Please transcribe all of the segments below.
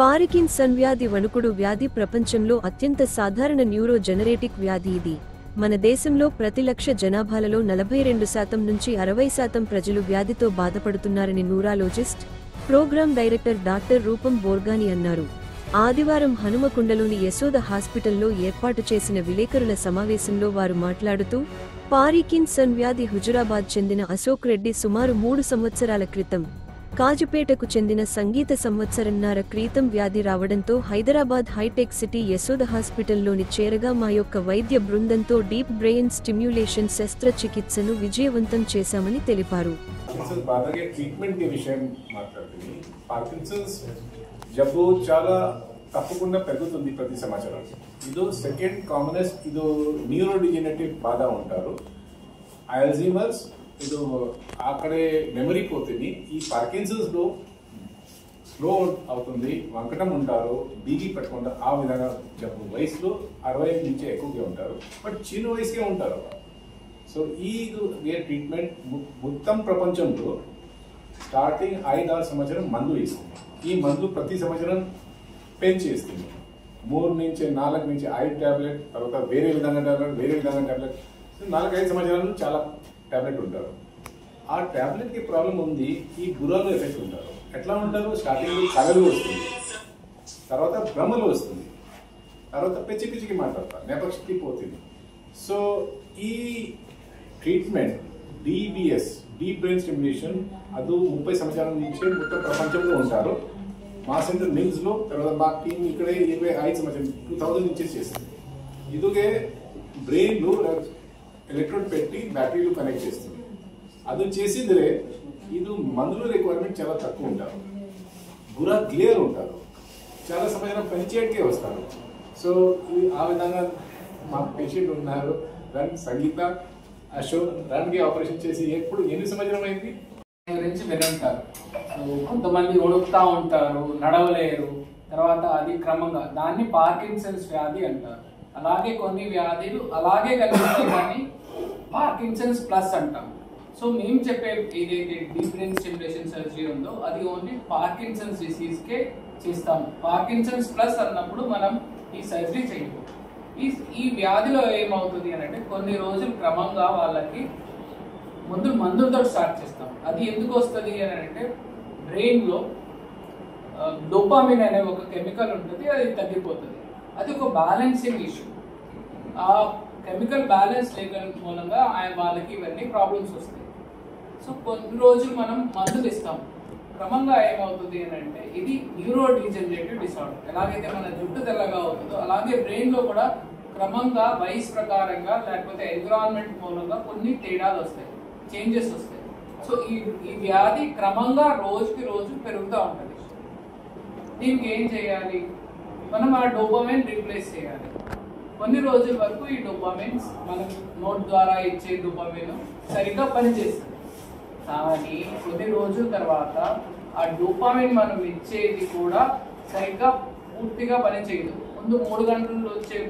Parkinson వ్యాధి వణుకుడు వ్యాధి ప్రపంచంలో అత్యంత సాధారణ న్యూరోజెనరేటిక్ వ్యాధి ఇది. మన దేశంలో ప్రతి లక్ష జనాభాలలో 42% నుంచి 60% ప్రజలు వ్యాధితో బాధపడుతున్నారని న్యూరాలజిస్ట్, ప్రోగ్రామ్ డైరెక్టర్ డాక్టర్ రూపం బోర్గాని అన్నారు. ఆదివారం హనుమకొండలోని యశోద హాస్పిటల్లో ఏర్పాటు చేసిన విలేకరుల సమావేశంలో వారు మాట్లాడుతూ, పార్కిన్సన్ వ్యాధి హుజురాబాద్ చెందిన అశోక్ రెడ్డి సుమారు 3 సంవత్సరాల క్రితం, కాజుపేటకు చెందిన సంగీత సంవత్సరంన్నర క్రితం వ్యాధి రావడంతో హైదరాబాద్ హైటెక్ సిటీ యశోద హాస్పిటల్లోని చేరగా మా యొక్క వైద్య బృందంతో డీప్ బ్రెయిన్ స్టిమ్యులేషన్ శస్త్రచికిత్సను విజయవంతం చేశామని తెలిపారు. జబ్బు చాలా తప్పకుండా పెరుగుతుంది ప్రతి సంవత్సరం. ఇది సెకండ్ కామనెస్ట్ ఇది న్యూరోడిజెనరేటివ్ బాధ ఉంటారు. అల్జీమర్స్ ఇది అక్కడే మెమరీ పోతుంది. ఈ పార్కిన్సన్స్ లో స్లో అవుతుంది, వంకటం ఉంటారు, బీగి పట్టుకుంటారు. ఆ విధంగా జబ్బు వయసులో 60 నుంచి ఎక్కువగా ఉంటారు, బట్ చిన్న వయసుకే ఉంటారు. సో ఈ ట్రీట్మెంట్ మొత్తం ప్రపంచంలో స్టార్టింగ్ 5-6 సంవత్సరం మందు ఇస్తుంది. ఈ మందు ప్రతి సంవత్సరం పెంచేస్తుంది. 3 నుంచి 4 నుంచి 5 టాబ్లెట్, తర్వాత వేరే విధంగా టాబ్లెట్ 4-5 సంవత్సరాలు చాలా టాబ్లెట్ ఉంటారు. ఆ టాబ్లెట్కి ప్రాబ్లం ఉంది, ఈ బుర్రలో ఎఫెక్ట్ ఉంటారు. ఎట్లా ఉంటారు? స్టార్టింగ్ కలలు వస్తుంది, తర్వాత భ్రమలు వస్తుంది, తర్వాత పిచ్చికి మాట్లాడతారు, నేపథ్యకి పోతుంది. సో ఈ treatment DBS, deep brain stimulation, అది 30 సంవత్సరాల నుంచి మొత్తం ప్రపంచంలో ఉంటారు. మా సెంటర్ నిమ్స్లో, తర్వాత మా టీం ఇక్కడ 25 సంవత్సరం 2000 నుంచి చేస్తుంది. ఇదిగే బ్రెయిన్లో ఎలక్ట్రోడ్ పెట్టి బ్యాటరీలు కనెక్ట్ చేస్తుంది. అది చేసిందే ఇది మందుల రిక్వైర్మెంట్ చాలా తక్కువ ఉంటారు. బుర్ర క్లియర్ ఉంటారు, చాలా సంవత్సరం పనిచేయకే వస్తారు. సో ఆ విధంగా మా పేషెంట్ ఉన్నారు. సంగీత అశోక్ దానికి ఆపరేషన్ చేసి ఎన్ని సంవత్సరం అయింది గురించి వినంటారు. కొంతమంది ఒడుకుతా ఉంటారు, నడవలేరు, తర్వాత అది క్రమంగా దాన్ని పార్కిన్సన్స్ వ్యాధి అంటారు. అలాగే కొన్ని వ్యాధులు అలాగే కలిగితే కానీ పార్కిన్సన్స్ ప్లస్ అంటాం. సో మేము చెప్పే ఏదైతే డీప్ బ్రెయిన్ స్టిమ్యులేషన్ సర్జరీ ఉందో అది ఓన్లీ పార్కిన్సన్స్ డిసీజ్కే చేస్తాము. పార్కిన్సన్స్ ప్లస్ అన్నప్పుడు మనం ఈ సర్జరీ చేయము. ఈ వ్యాధిలో ఏమవుతుంది అని అంటే కొన్ని రోజులు క్రమంగా వాళ్ళకి మందులతో స్టార్ట్ చేస్తాం. అది ఎందుకు వస్తుంది అని అంటే బ్రెయిన్లో డోపామిన్ అనే ఒక కెమికల్ ఉంటుంది, అది తగ్గిపోతుంది. అది ఒక బ్యాలెన్సింగ్ ఇష్యూ. ఆ కెమికల్ బ్యాలెన్స్ లేక మూలంగా వాళ్ళకి ఇవన్నీ ప్రాబ్లమ్స్ వస్తాయి. సో కొన్ని రోజులు మనం మందులు ఇస్తాం. క్రమంగా ఏమవుతుంది అని అంటే ఇది న్యూరో డీజనరేటివ్ డిసార్డర్. ఎలాగైతే మన జుట్టు తెల్లగా అవుతుందో అలాగే బ్రెయిన్లో కూడా క్రమంగా వయసు ప్రకారంగా లేకపోతే ఎన్విరాన్మెంట్ మూలంగా కొన్ని తేడాలు వస్తాయి, చేంజెస్ వస్తాయి. సో ఈ వ్యాధి క్రమంగా రోజుకి రోజు పెరుగుతూ ఉంటుంది. దీనికి ఏం చేయాలి? మనం ఆ డోపామైన్ రీప్లేస్ చేయాలి. కొన్ని రోజుల వరకు ఈ డోపామైన్స్ మనం నోట్ ద్వారా ఇచ్చే డోపామైన్ సరిగ్గా పనిచేస్తుంది. కానీ కొన్ని రోజుల తర్వాత ఆ డోపామైన్ మనం ఇచ్చేది కూడా సరిగ్గా పూర్తిగా పనిచేయదు. ముందు 3 గంటల్లో వచ్చే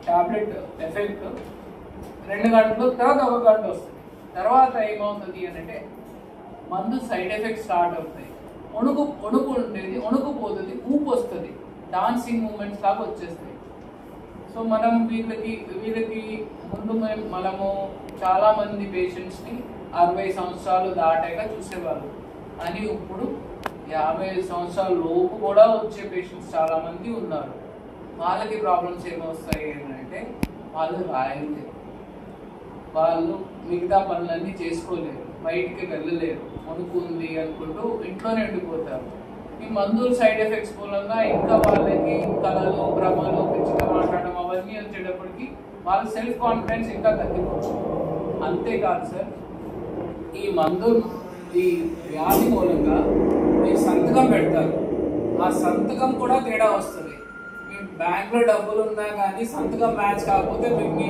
టాబ్లెట్ ఎఫెక్ట్ 2 గంటలు, తర్వాత 1 గంట వస్తుంది. తర్వాత ఏమవుతుంది అని అంటే మందు సైడ్ ఎఫెక్ట్స్ స్టార్ట్ అవుతాయి. వణుకు ఉండేది వణుకు పోతుంది, ఊపు వస్తుంది, డాన్సింగ్ మూమెంట్స్ లాగా వచ్చేస్తాయి. సో మనం వీళ్ళకి ముందు మనము చాలా మంది పేషెంట్స్ని 60 సంవత్సరాలు దాటాక చూసేవాళ్ళు, అని ఇప్పుడు 50 సంవత్సరాల లోపు కూడా వచ్చే పేషెంట్స్ చాలా మంది ఉన్నారు. వాళ్ళకి ప్రాబ్లమ్స్ ఏమొస్తాయి అంటే వాళ్ళు రాయలేరు, వాళ్ళు మిగతా పనులన్నీ చేసుకోలేరు, బయటికి వెళ్ళలేరు, వణుకుంది అనుకుంటూ ఇంట్లోనే ఉండిపోతారు. ఈ మందుల సైడ్ ఎఫెక్ట్స్ మూలంగా ఇంకా వాళ్ళకి కళలు, భ్రమలు, పిచ్చిగా మాట్లాడడం అవన్నీ వచ్చేటప్పటికి వాళ్ళ సెల్ఫ్ కాన్ఫిడెన్స్ ఇంకా తగ్గిపోతుంది. అంతేకాదు సార్, ఈ వ్యాధి మూలంగా మీరు సంతకం పెడతారు, ఆ సంతకం కూడా తేడా వస్తుంది. మీ బ్యాంక్లో డబ్బులు ఉన్నా కానీ సంతకం మ్యాచ్ కాకపోతే మీకు